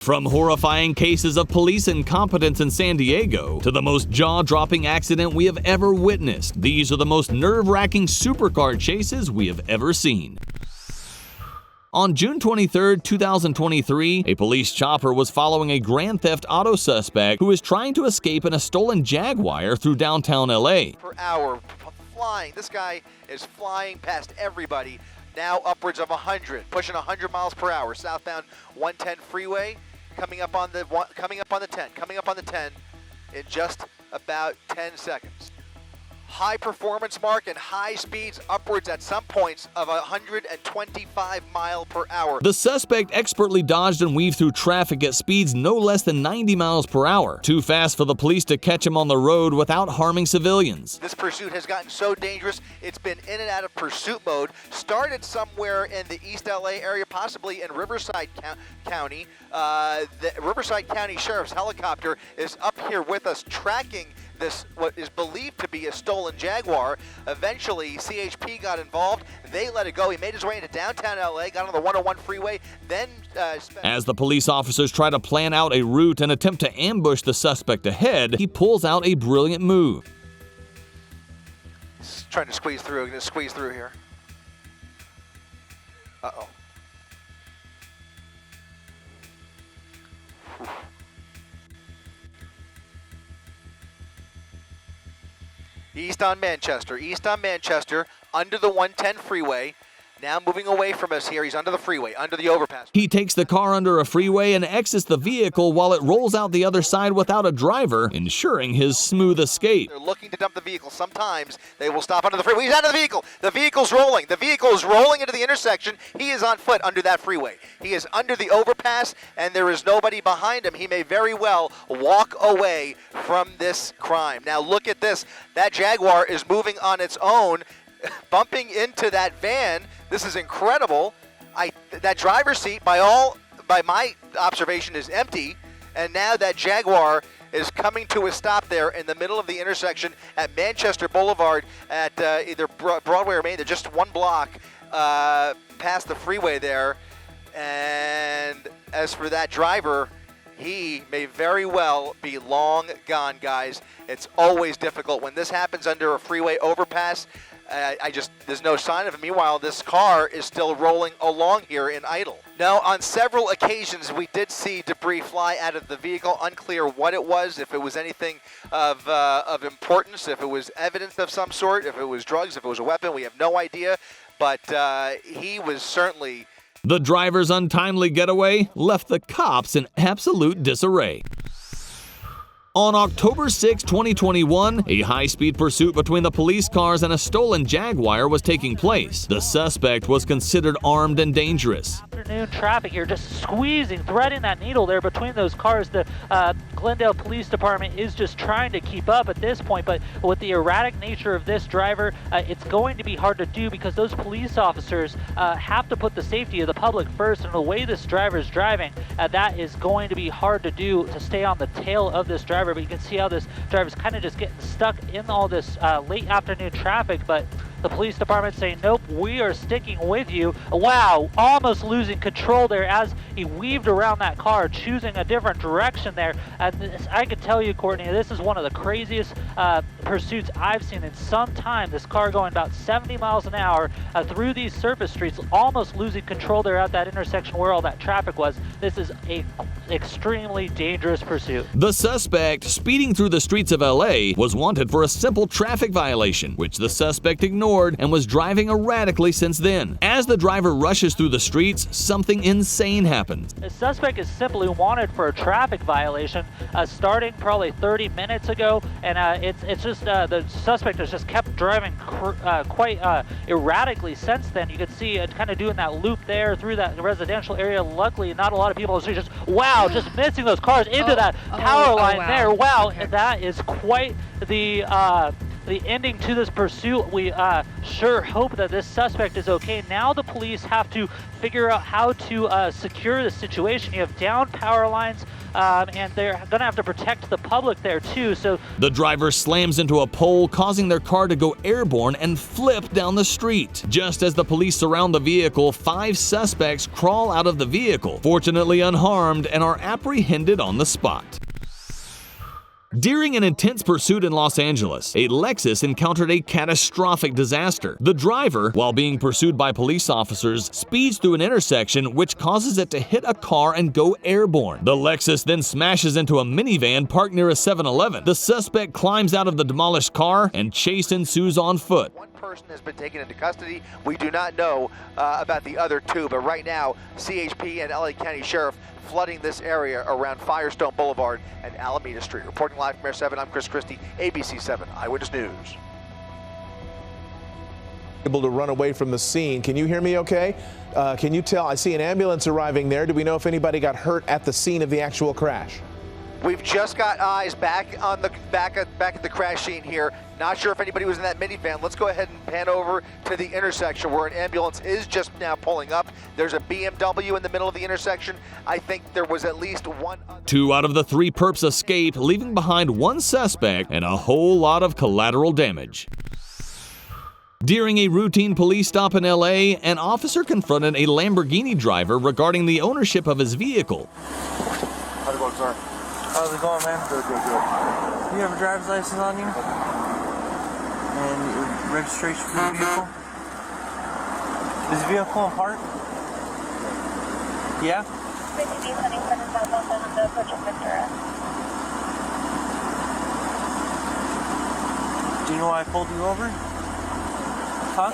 From horrifying cases of police incompetence in San Diego to the most jaw-dropping accident we have ever witnessed, these are the most nerve-wracking supercar chases we have ever seen. On June 23, 2023, a police chopper was following a grand theft auto suspect who was trying to escape in a stolen Jaguar through downtown LA. Per hour, flying. This guy is flying past everybody, now upwards of 100, pushing 100 miles per hour, southbound 110 freeway. Coming up on the 10 in just about 10 seconds. High performance mark and high speeds upwards at some points of 125 miles per hour. The suspect expertly dodged and weaved through traffic at speeds no less than 90 miles per hour, too fast for the police to catch him on the road without harming civilians. This pursuit has gotten so dangerous, it's been in and out of pursuit mode. Started somewhere in the East LA area, possibly in Riverside County. The Riverside County Sheriff's helicopter is up here with us tracking this, what is believed to be a stolen Jaguar. Eventually, CHP got involved. They let it go. He made his way into downtown LA, got on the 101 freeway, then... As the police officers try to plan out a route and attempt to ambush the suspect ahead, he pulls out a brilliant move. He's trying to squeeze through. Going to squeeze through here. Uh-oh. East on Manchester, under the 110 freeway. Now moving away from us here, he's under the freeway, under the overpass. He takes the car under a freeway and exits the vehicle while it rolls out the other side without a driver, ensuring his smooth escape. They're looking to dump the vehicle. Sometimes they will stop under the freeway. He's out of the vehicle. The vehicle's rolling. The vehicle is rolling into the intersection. He is on foot under that freeway. He is under the overpass, and there is nobody behind him. He may very well walk away from this crime. Now look at this. That Jaguar is moving on its own, bumping into that van. This is incredible. That driver's seat, by my observation, is empty, and now that Jaguar is coming to a stop there in the middle of the intersection at Manchester Boulevard at either Broadway or Main. They're just one block past the freeway there. And as for that driver, he may very well be long gone, guys. It's always difficult when this happens under a freeway overpass. There's no sign of it. Meanwhile, this car is still rolling along here in idle. Now, on several occasions, we did see debris fly out of the vehicle. Unclear what it was, if it was anything of importance, if it was evidence of some sort, if it was drugs, if it was a weapon. We have no idea, but he was certainly... The driver's untimely getaway left the cops in absolute disarray. On October 6, 2021, a high-speed pursuit between the police cars and a stolen Jaguar was taking place. The suspect was considered armed and dangerous. Afternoon traffic here, just squeezing, threading that needle there between those cars. The Glendale Police Department is just trying to keep up at this point, but with the erratic nature of this driver, it's going to be hard to do because those police officers have to put the safety of the public first, and the way this driver is driving, that is going to be hard to do, to stay on the tail of this driver. But you can see how this driver's kind of just getting stuck in all this late afternoon traffic, but the police department saying, nope, we are sticking with you. Wow, almost losing control there as he weaved around that car, choosing a different direction there. And this, I can tell you, Courtney, this is one of the craziest pursuits I've seen in some time. This car going about 70 miles an hour through these surface streets, almost losing control there at that intersection where all that traffic was. This is a extremely dangerous pursuit. The suspect, speeding through the streets of LA, was wanted for a simple traffic violation, which the suspect ignored and was driving erratically since then. As the driver rushes through the streets, something insane happens. The suspect is simply wanted for a traffic violation starting probably 30 minutes ago, and it's just the suspect has just kept driving quite erratically since then. You can see it kind of doing that loop there through that residential area. Luckily, not a lot of people are just, wow, just missing those cars into that power line there. Wow, okay. That is quite the ending to this pursuit. We sure hope that this suspect is okay. Now the police have to figure out how to secure the situation. You have downed power lines, and they're going to have to protect the public there too. So The driver slams into a pole, causing their car to go airborne and flip down the street. Just as the police surround the vehicle, 5 suspects crawl out of the vehicle, fortunately unharmed, and are apprehended on the spot. During an intense pursuit in Los Angeles, a Lexus encountered a catastrophic disaster. The driver, while being pursued by police officers, speeds through an intersection which causes it to hit a car and go airborne. The Lexus then smashes into a minivan parked near a 7-Eleven. The suspect climbs out of the demolished car and chase ensues on foot. One person has been taken into custody. We do not know about the other 2, but right now, CHP and LA County Sheriff flooding this area around Firestone Boulevard and Alameda Street. Reporting live from Air 7, I'm Chris Christie, ABC 7 Eyewitness News. Able to run away from the scene. Can you hear me okay? Can you tell? I see an ambulance arriving there. Do we know if anybody got hurt at the scene of the actual crash? We've just got eyes back on the back at the crash scene here. Not sure if anybody was in that minivan. Let's go ahead and pan over to the intersection where an ambulance is just now pulling up. There's a BMW in the middle of the intersection. I think there was at least one other. 2 out of the 3 perps escape, leaving behind 1 suspect and a whole lot of collateral damage. During a routine police stop in LA, an officer confronted a Lamborghini driver regarding the ownership of his vehicle. How's it going, sir? How's it going, man? Good. You have a driver's license on you? And your registration for the vehicle? Is the vehicle in park? Yeah? Do you know why I pulled you over? Huh?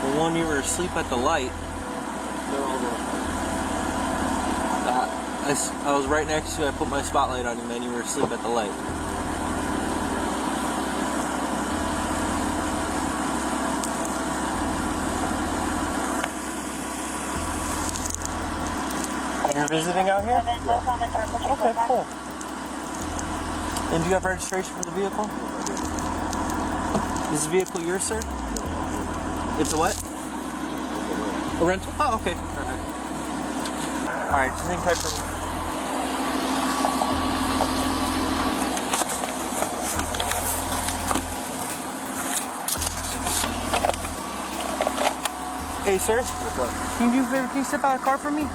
Well, when you were asleep at the light, I was right next to you. I put my spotlight on you, man. You were asleep at the light. You're visiting out here? Yeah. Okay, cool. And do you have registration for the vehicle? Is the vehicle yours, sir? It's a what? A rental? Oh, okay. Alright, just hang tight for me. Hey, sir. Can you do a favor? Can you step out of the car for me?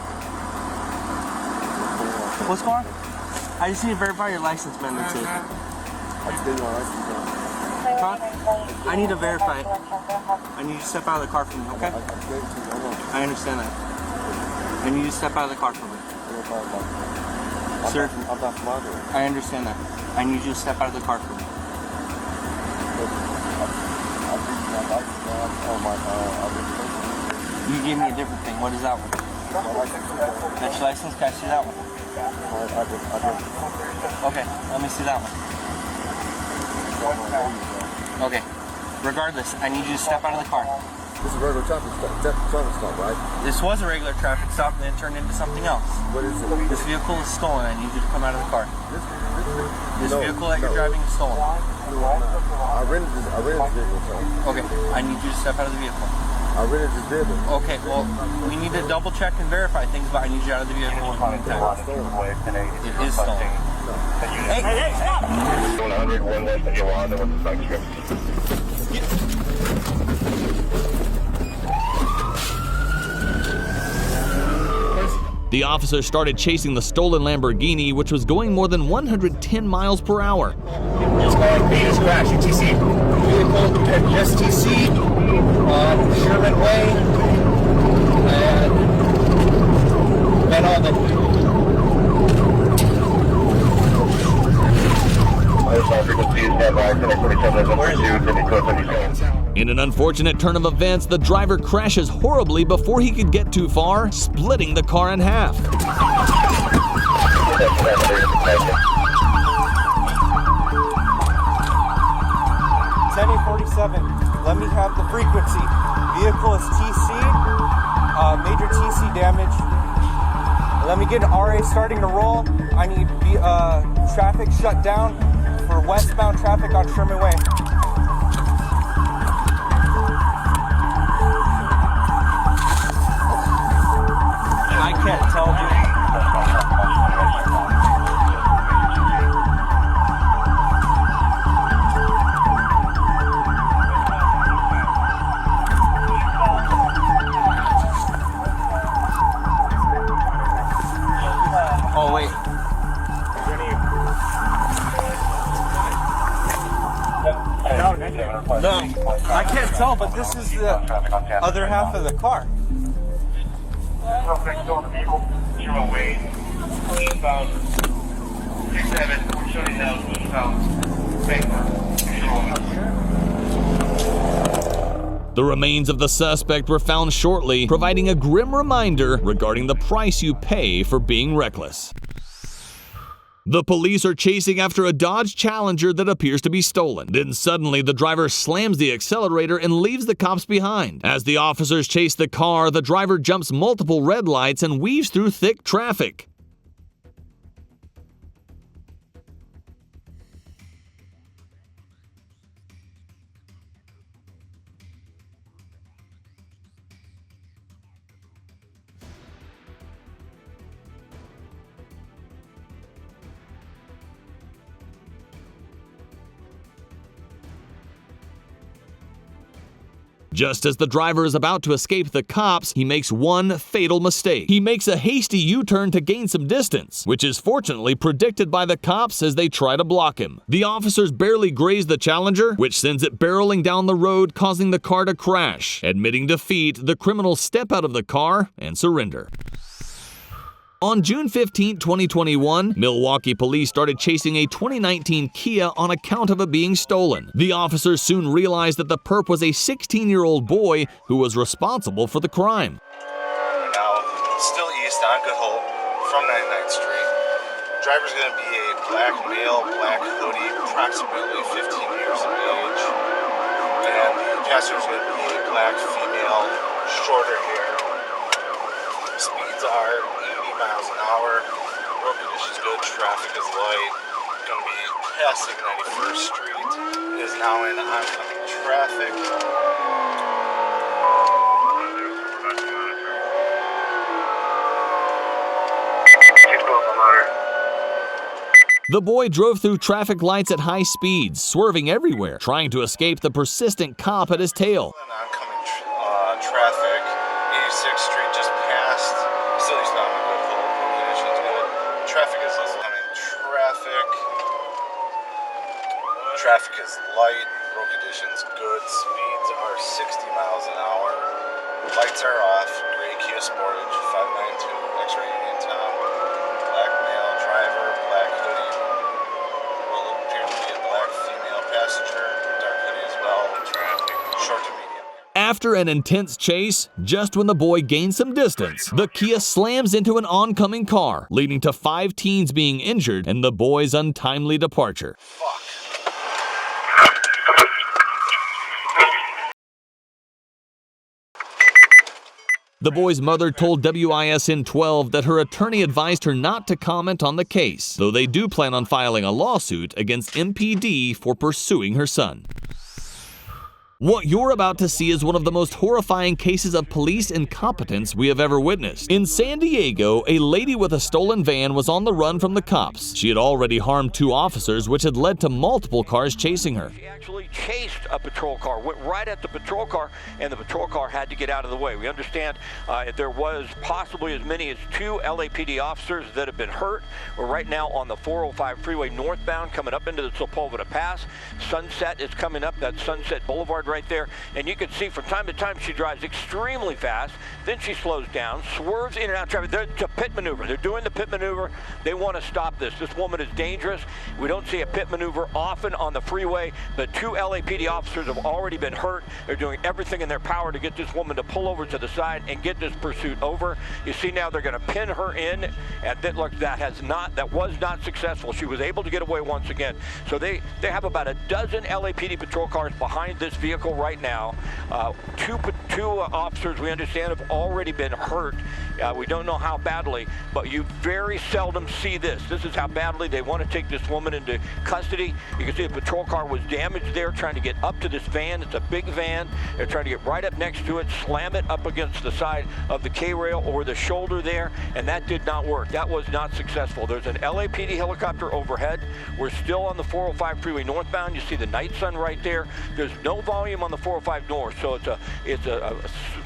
What's going on? I just need to verify your license, man. That's it. Huh? I need to verify it. I need you to step out of the car for me, okay? I understand that. I need you to step out of the car for me. Sir, I understand that. I need you to step out of the car for me. You gave me a different thing. What is that one? That's your license? Can I see that one? Okay, let me see that one. Okay. Regardless, I need you to step out of the car. This is a regular traffic stop, right? This was a regular traffic stop and then turned into something else. What is it? This vehicle is stolen. I need you to come out of the car. This vehicle that you're driving is stolen. I rented this vehicle, sir. Okay, I need you to step out of the vehicle. I rented this vehicle. Okay, well, we need to double check and verify things, but I need you out of the vehicle. It is stolen. Hey! 100, one less than Yolanda with the suspect. The officer started chasing the stolen Lamborghini, which was going more than 110 miles per hour. It's calling Venus crash, UTC. Vehicle at STC, Sherman Way, and on the... In an unfortunate turn of events, the driver crashes horribly before he could get too far, splitting the car in half. 1047, let me have the frequency. Vehicle is TC, major TC damage. Let me get an RA starting to roll. I need traffic shut down for westbound traffic on Sherman Way. I can't tell, dude. Oh, wait. No, I can't tell, but this is the other half of the car. The remains of the suspect were found shortly, providing a grim reminder regarding the price you pay for being reckless. The police are chasing after a Dodge Challenger that appears to be stolen. Then suddenly the driver slams the accelerator and leaves the cops behind. As the officers chase the car, the driver jumps multiple red lights and weaves through thick traffic. Just as the driver is about to escape the cops, he makes one fatal mistake. He makes a hasty U-turn to gain some distance, which is fortunately predicted by the cops as they try to block him. The officers barely graze the Challenger, which sends it barreling down the road, causing the car to crash. Admitting defeat, the criminals step out of the car and surrender. On June 15, 2021, Milwaukee police started chasing a 2019 Kia on account of it being stolen. The officers soon realized that the perp was a 16-year-old boy who was responsible for the crime. Now, still east on Good Hope from 99th Street. Driver's going to be a black male, black hoodie, approximately 15 years of age. And the passenger's going to be a black female, shorter hair. Speeds are 80 miles an hour. Road conditions good. Traffic is light. Going to be passing 91st Street. It is now in oncoming traffic. The boy drove through traffic lights at high speeds, swerving everywhere, trying to escape the persistent cop at his tail. Oncoming traffic. 86th Street just passed. Still eastbound on Good Hope. Road conditions good. Traffic is coming. Traffic is light. Road conditions good. Speeds are 60 miles an hour. Lights are off. Gray Kia Sportage. 592 X-ray Union Tom. Black male driver. Black hoodie. Will appear to be a black female passenger. Dark hoodie as well. Traffic. Short to medium. After an intense chase, just when the boy gains some distance, the Kia slams into an oncoming car, leading to 5 teens being injured and the boy's untimely departure. The boy's mother told WISN 12 that her attorney advised her not to comment on the case, though they do plan on filing a lawsuit against MPD for pursuing her son. What you're about to see is one of the most horrifying cases of police incompetence we have ever witnessed. In San Diego, a lady with a stolen van was on the run from the cops. She had already harmed 2 officers, which had led to multiple cars chasing her. She actually chased a patrol car, went right at the patrol car, and the patrol car had to get out of the way. We understand there was possibly as many as 2 LAPD officers that have been hurt. We're right now on the 405 freeway northbound coming up into the Sepulveda Pass. Sunset is coming up, that Sunset Boulevard right there, and you can see from time to time she drives extremely fast, then she slows down, swerves in and out of traffic. It's a pit maneuver. They're doing the pit maneuver. They want to stop this. This woman is dangerous. We don't see a pit maneuver often on the freeway. The 2 LAPD officers have already been hurt. They're doing everything in their power to get this woman to pull over to the side and get this pursuit over. You see now they're going to pin her in, and that was not successful. She was able to get away once again. So they have about a dozen LAPD patrol cars behind this vehicle. vehicle right now. Two officers, we understand, have already been hurt. We don't know how badly, but you very seldom see this. This is how badly they want to take this woman into custody. You can see a patrol car was damaged there trying to get up to this van. It's a big van. They're trying to get right up next to it, slam it up against the side of the K-rail or the shoulder there, and that did not work. That was not successful. There's an LAPD helicopter overhead. We're still on the 405 freeway northbound. You see the night sun right there. There's no volume on the 405 north, so it's a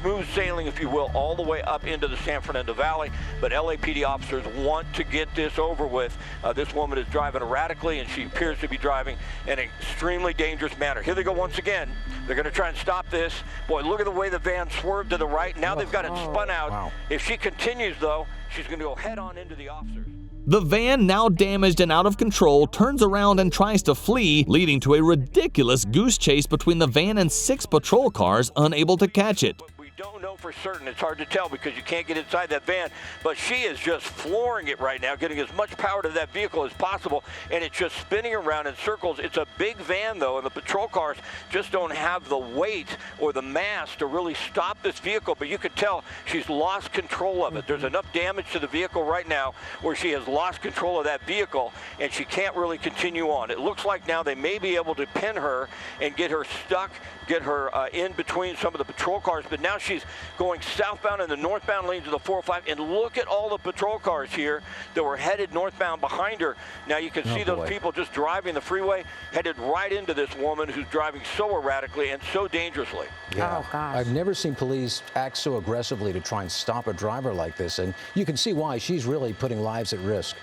smooth sailing, if you will, all the way up into the San Fernando Valley. But LAPD officers want to get this over with. This woman is driving erratically, and she appears to be driving in an extremely dangerous manner. Here they go once again. They're going to try and stop this. Boy, look at the way the van swerved to the right. Now they've got it spun out. Wow. If she continues, though, she's going to go head on into the officers. The van, now damaged and out of control, turns around and tries to flee, leading to a ridiculous goose chase between the van and 6 patrol cars, unable to catch it. We don't know for certain. It's hard to tell because you can't get inside that van, but she is just flooring it right now, getting as much power to that vehicle as possible, and it's just spinning around in circles. It's a big van, though, and the patrol cars just don't have the weight or the mass to really stop this vehicle, but you can tell she's lost control of it. There's enough damage to the vehicle right now where she has lost control of that vehicle, and she can't really continue on. It looks like now they may be able to pin her and get her stuck, get her in between some of the patrol cars, but now she's going southbound in the northbound lanes of the 405, and look at all the patrol cars here that were headed northbound behind her. Now you can see those people just driving the freeway, headed right into this woman who's driving so erratically and so dangerously. Yeah. Oh, gosh. I've never seen police act so aggressively to try and stop a driver like this, and you can see why. She's really putting lives at risk.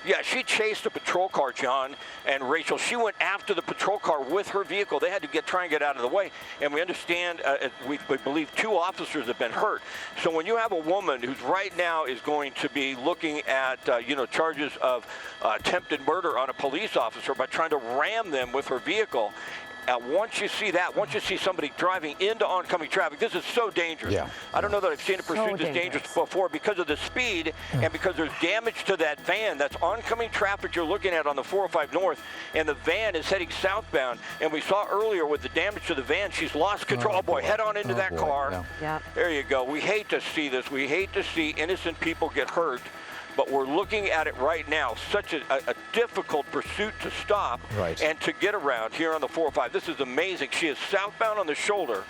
Yeah, she chased a patrol car, John and Rachel. She went after the patrol car with her vehicle. They had to try and get out of the way. And we understand, we believe 2 officers have been hurt. So when you have a woman who's right now is going to be looking at, charges of attempted murder on a police officer by trying to ram them with her vehicle, once you see that, once you see somebody driving into oncoming traffic, this is so dangerous. Yeah. I don't know that I've seen a pursuit this dangerous before because of the speed and because there's damage to that van. That's oncoming traffic you're looking at on the 405 North, and the van is heading southbound. And we saw earlier with the damage to the van, she's lost control. Oh, boy, head on into that car. Yeah. Yeah. There you go. We hate to see this. We hate to see innocent people get hurt. But we're looking at it right now, such a difficult pursuit to stop and to get around here on the 405. This is amazing. She is southbound on the shoulder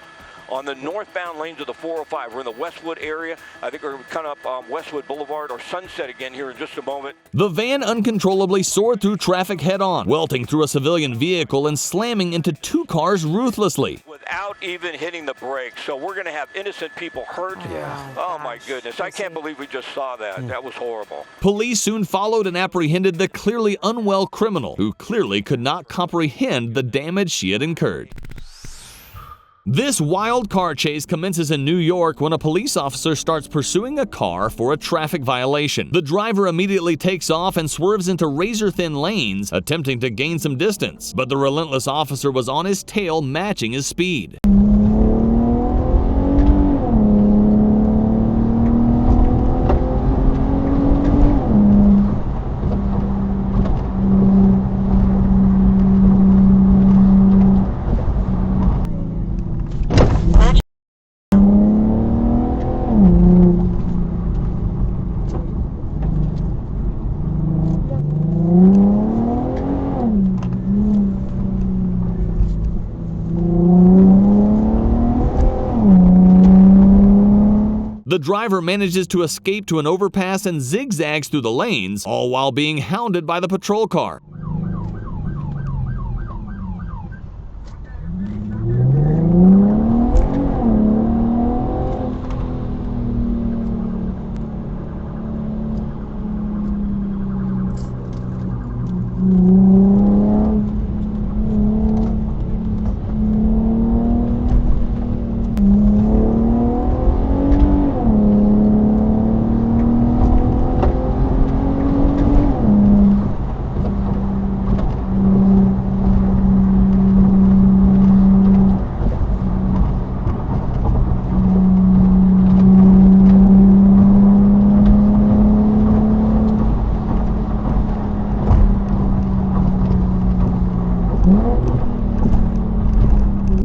on the northbound lanes of the 405. We're in the Westwood area. I think we're coming up Westwood Boulevard or Sunset again here in just a moment. The van uncontrollably soared through traffic head-on, welting through a civilian vehicle and slamming into 2 cars ruthlessly. Without even hitting the brakes. So we're going to have innocent people hurt. Yeah. Oh, my goodness. I can't believe we just saw that. That was horrible. Police soon followed and apprehended the clearly unwell criminal, who clearly could not comprehend the damage she had incurred. This wild car chase commences in New York when a police officer starts pursuing a car for a traffic violation. The driver immediately takes off and swerves into razor-thin lanes, attempting to gain some distance, but the relentless officer was on his tail, matching his speed. The driver manages to escape to an overpass and zigzags through the lanes, all while being hounded by the patrol car.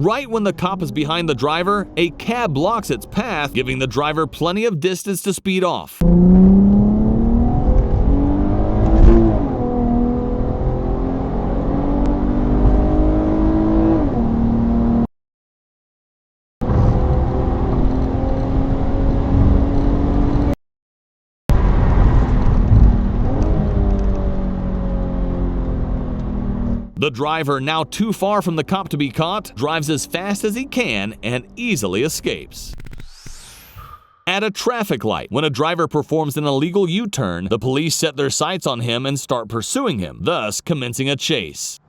Right when the cop is behind the driver, a cab blocks its path, giving the driver plenty of distance to speed off. The driver, now too far from the cop to be caught, drives as fast as he can and easily escapes. At a traffic light, when a driver performs an illegal U-turn, the police set their sights on him and start pursuing him, thus commencing a chase.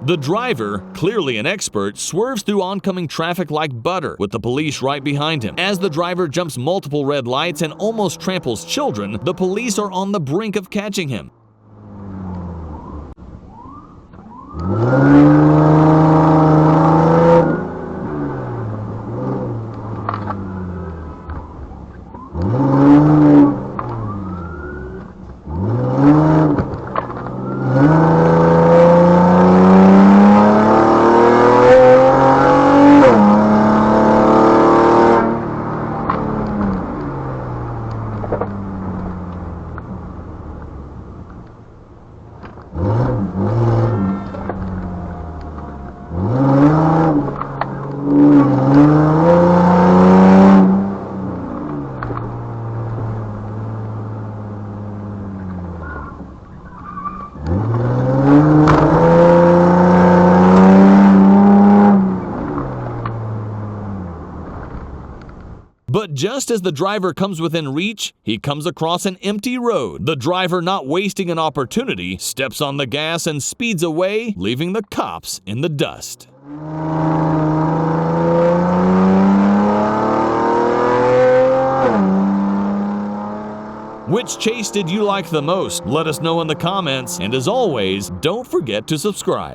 The driver, clearly an expert, swerves through oncoming traffic like butter, with the police right behind him. As the driver jumps multiple red lights and almost tramples children, the police are on the brink of catching him. But just as the driver comes within reach, he comes across an empty road. The driver, not wasting an opportunity, steps on the gas and speeds away, leaving the cops in the dust. Which chase did you like the most? Let us know in the comments, and as always, don't forget to subscribe.